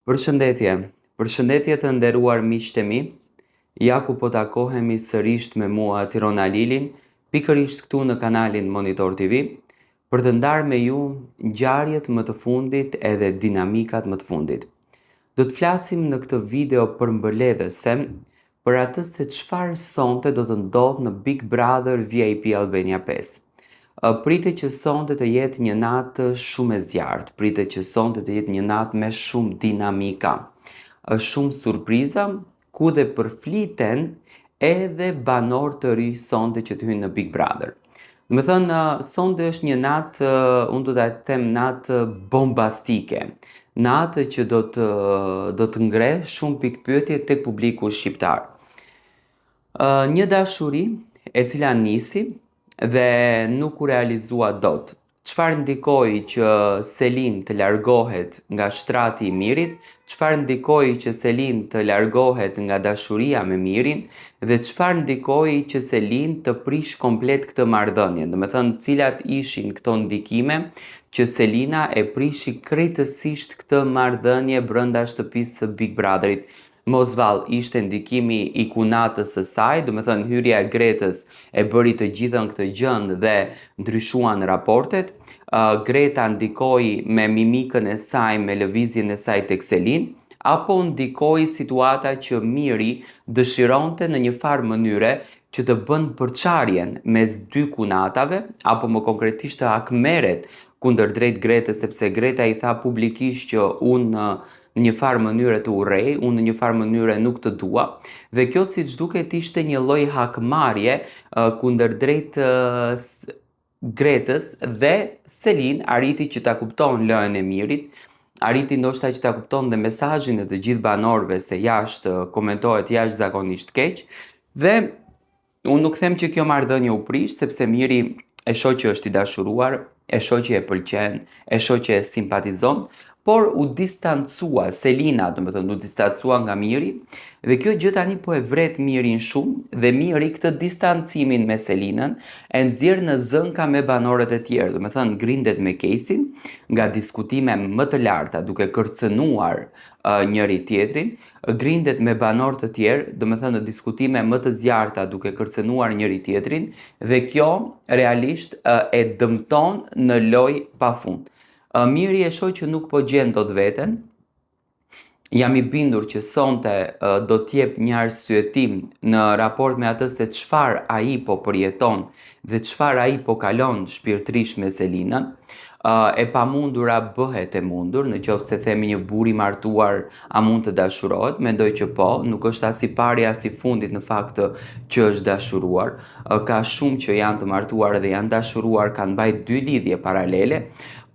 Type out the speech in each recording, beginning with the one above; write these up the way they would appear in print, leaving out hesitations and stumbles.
Përshëndetje, përshëndetje të nderuar miqtë e mi, ja ku po takohemi sërish me mua Tirona Lilin, pikërisht këtu në kanalin Monitor TV, për të ndarë me ju ngjarjet më të fundit edhe dinamikat më të fundit. Do të flasim në këtë video përmbëledhëse për atë se çfarë sonte do të ndodhë në Big Brother VIP Albania 5. Pritet që sonte të jetë një natë shumë e zjarrt, pritet që sonte të jetë një natë me shumë dinamika, shumë surpriza, ku dhe përfliten edhe banor të ri sonte që të hynë në Big Brother. Me thënë, sonte është një natë, unë do ta them natë bombastike, natë që do të ngre shumë pikpyetje tek publiku shqiptar. Një dashuri e cila nisi dhe nuk u realizua dot. Çfarë ndikoi që Selin të largohet nga shtrati i Mirit, çfarë ndikoi që Selin të largohet nga dashuria me Mirin dhe çfarë ndikoi që Selin të prish komplet këtë marrëdhënie. Do të thënë, cilat ishin këto ndikime që Selina e prishi krejtësisht këtë marrëdhënie brenda shtëpisë së Big Brotherit. Mos vall, ishte ndikimi i kunatës së saj, do të thënë hyrja e Gretës e bëri të gjithën këtë gjën dhe ndryshuan raportet. Greta ndikoi me mimikën e saj, me lëvizjen e saj tek Selin, apo ndikoi situata që Miri dëshironte në një farë mënyre që të bën përçarjen mes dy kunatave, apo më konkretisht të hakmeret kundërdrejt Gretës, sepse Greta i tha publikisht që unë në një farë mënyre të urrej, unë në një farë mënyre nuk të dua, dhe kjo siç duket ishte një lloj hakmarrje kundërdrejt Gretës, dhe Selin arriti që ta kupton lojën e Mirit, arriti ndoshta që ta kupton dhe mesazhin e të gjithë banorëve se jashtë komentohet jashtëzakonisht keq, dhe unë nuk them që kjo marrëdhënie u prish, sepse Miri e shoh që është i dashuruar, e shoh që e pëlqen, e shoh që e simpatizon, por u distancua Selina, do të thënë u distancua nga Miri, dhe kjo gjë tani po e vret Mirin shumë, dhe Miri këtë distancimin me Selinën e nxjerr në zënka me banorët e tjerë, do të thënë grindet me Kesin nga diskutime më të larta duke kërcënuar njëri tjetrin, grindet me banor të tjerë, do të thënë në diskutime më të zjarrta duke kërcënuar njëri tjetrin, dhe kjo realisht e dëmton në lojë pafund. Miri e shoh që nuk po gjen dot veten. Jam i bindur që sonte do t'jep një arsyetim në raport me atë se çfarë ai po përjeton dhe çfarë ai po kalon shpirtërisht me Selinën. E pamundura bëhet e mundur, nëse themi një burr i martuar a mund të dashurohet? Mendoj që po, nuk është as i pari as i fundit në fakt që është dashuruar. Ka shumë që janë të martuar dhe janë dashuruar, kanë mbajtur dy lidhje paralele.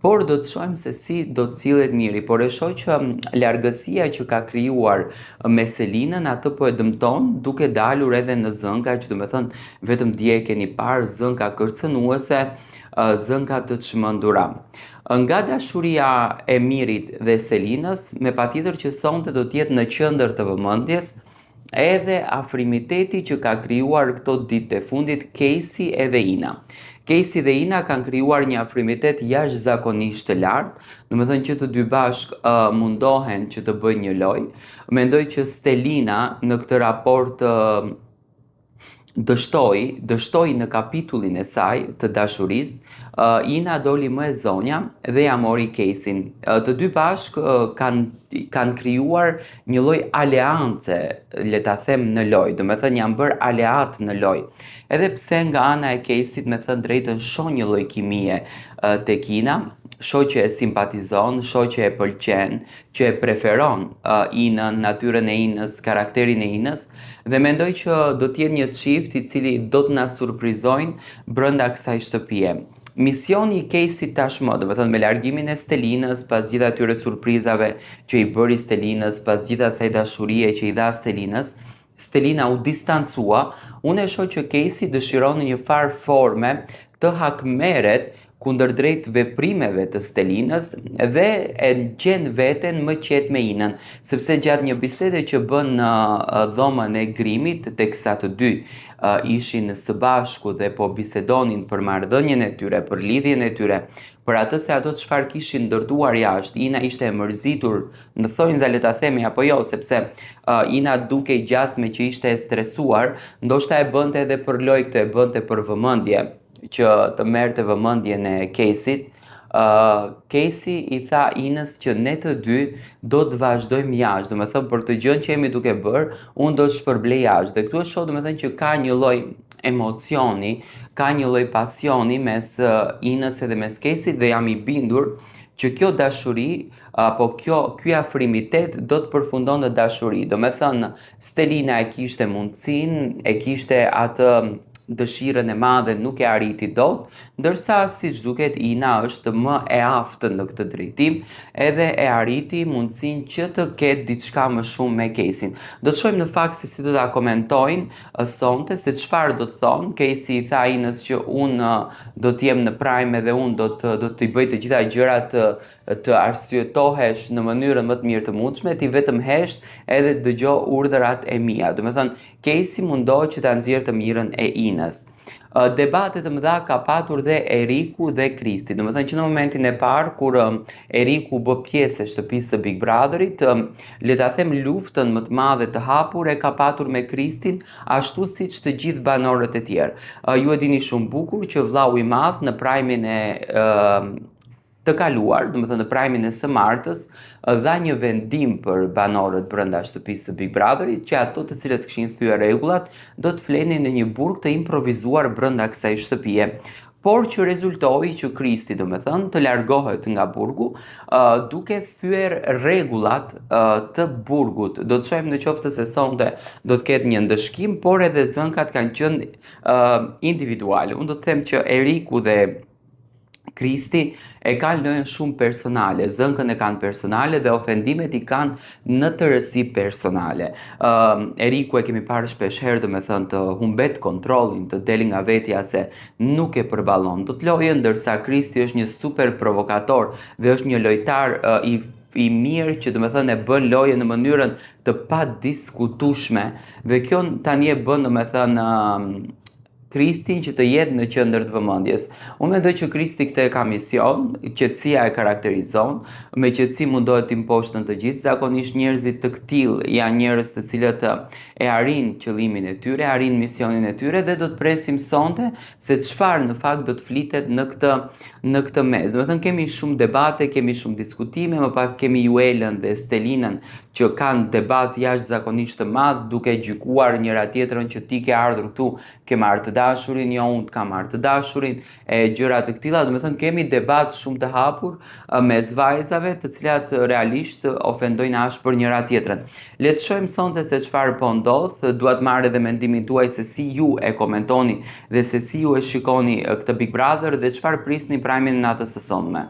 Por do të shohim se si do të sillet Miri, por e shoh që largësia që ka krijuar me Selinën atë po e dëmton, duke dalur edhe në zënka, që do të thënë vetëm dje keni parë zënka kërcënuese, zënka të çmendura. Nga dashuria e Mirit dhe Selinës, me patjetër që sonte do të jetë në qendër të vëmendjes edhe afrimiteti që ka krijuar këto ditë të fundit Kesi edhe Ina. Kesi dhe Ina kanë krijuar një afrimitet jashtëzakonisht të lartë, do të thënë që të dy bashkë mundohen që të bëjnë një lojë. Mendoj që Stelina në këtë raport dështoi në kapitullin e saj të dashurisë. Ina doli më e zonja dhe ja mori Kesin. Të dy bashkë kanë krijuar një lloj aleance, le ta them, në lojë, do të thënë janë bërë aleat në lojë. Edhe pse nga ana e Kesit, me thënë drejtën, shoh një lloj kimie tek Ina, shoh që e simpatizon, shoh që e pëlqen, që e preferon Inën, natyrën e Inës, karakterin e Inës, dhe mendoj që do të jetë një çift i cili do të na surprizojnë brenda kësaj shtëpie. Misioni i Kesit tashmë, do të thënë me largimin e Stelinës, pas gjithë atyre surprizave që i bëri Stelinës, pas gjithë asaj dashurie që i dha Stelinës, Stelina u distancua. Unë e shoh që Kesi dëshiron në një farë forme të hakmeret kundërdrejt veprimeve të Stelinës dhe e gjen veten më qetë me Inën, sepse gjatë një bisede që bën në dhomën e Grimit, teksa të dy ishin së bashku dhe po bisedonin për marrëdhënien e tyre, për lidhjen e tyre, për atë se ato çfarë kishin ndërtuar jashtë. Ina ishte e mërzitur, në thonjza le ta themi apo jo, sepse Ina duke i gjasme që ishte e stresuar, ndoshta e bënte edhe për lojë këtë, e bënte për vëmendje, që të merrte vëmendjen e Caseyt. Casey i tha Inës që ne të dy do të vazhdojmë jashtë, do me thënë për të gjën që jemi duke bërë, unë do të shpërblej jashtë. Dhe këtu e shoh do me thënë që ka një lloj emocioni, ka një lloj pasioni mes Inës edhe mes Caseyt dhe jam i bindur që kjo dashuri apo ky afrimitet do të përfundon në dashuri. Do me thënë Stelina e kishte mundësinë, e kishte atë dëshirën e madhe, nuk e arriti dot, ndërsa siç duket Ina është më e aftën në këtë drejtim, edhe e arriti mundësinë që të ketë diçka më shumë me Caseyn. Do të shohim në fakt se si do ta komentojnë sonte, se çfarë do të thonë. Casey i tha Inës që unë do të jem në prime dhe unë do t'i bëj të gjitha gjërat të arsyetohesh në mënyrën më të mirë të mundshme, ti vetëm hesht edhe dëgjo urdhërat e mia. Do të thënë Casey mundohet që ta nxjerrë të mirën e Inës. Debate të mëdha ka patur dhe Eriku dhe Kristi. Do të thënë që në momentin e parë kur Eriku bë pjesë e shtëpisë së Big Brotherit, le ta them luftën më të madhe të hapur e ka patur me Kristin, ashtu siç të gjithë banorët e tjerë. Ju e dini shumë bukur që vllau i madh në prajmin e të kaluar, do të thënë në prajmin e së martës, dha një vendim për banorët brenda shtëpisë së Big Brotherit që ato të cilët kishin thyer rregullat do të flenin në një burg të improvisuar brenda kësaj shtëpie. Por që rezultoi që Kristi, do me thënë, të largohet nga burgu, duke thyer rregullat të burgut. Do të shohim në qoftë se sonte do të ketë një ndëshkim, por edhe zënkat kanë qenë individuale. Unë do të them që Eriku dhe Kristi e kanë lojën shumë personale, zënkën e kanë personale dhe ofendimet i kanë në tërësi personale. Eriku e kemi parë shpesh herë do me thënë të humbet kontrollin, të deli nga vetja se nuk e përballon dot lojën, ndërsa Kristi është një super provokator dhe është një lojtar i mirë që do me thënë e bën lojën në mënyrën të pa diskutueshme dhe kjo tani e bën do me thënë Kristin që të jetë në qendër të vëmendjes. Unë mendoj që Kristi këtë ka mision, qetësia e karakterizon, me qetësi mundohet të imposhten të gjithë. Zakonisht njerëzit të këtill janë njerëz të cilët e arrin qëllimin e tyre, arrin misionin e tyre dhe do të presim sonte se çfarë në fakt do të flitet në këtë mes. Do të thënë kemi shumë debate, kemi shumë diskutime, më pas kemi Juelën dhe Stelinën që kanë debat jashtëzakonisht të madh duke gjykuar njëra tjetrën që ti ke ardhur këtu, ke marrë të dashurin, jo unë të kam marrë të dashurin, e gjëra të këtilla. Do të thënë kemi debat shumë të hapur mes vajzave, të cilat realisht ofendojnë ashpër njëra tjetrën. Le të shohim sonte se çfarë po ndodh. Dua të marr edhe mendimin tuaj se si ju e komentoni dhe se si ju e shikoni këtë Big Brother dhe çfarë prisni prajmin natës së sotme.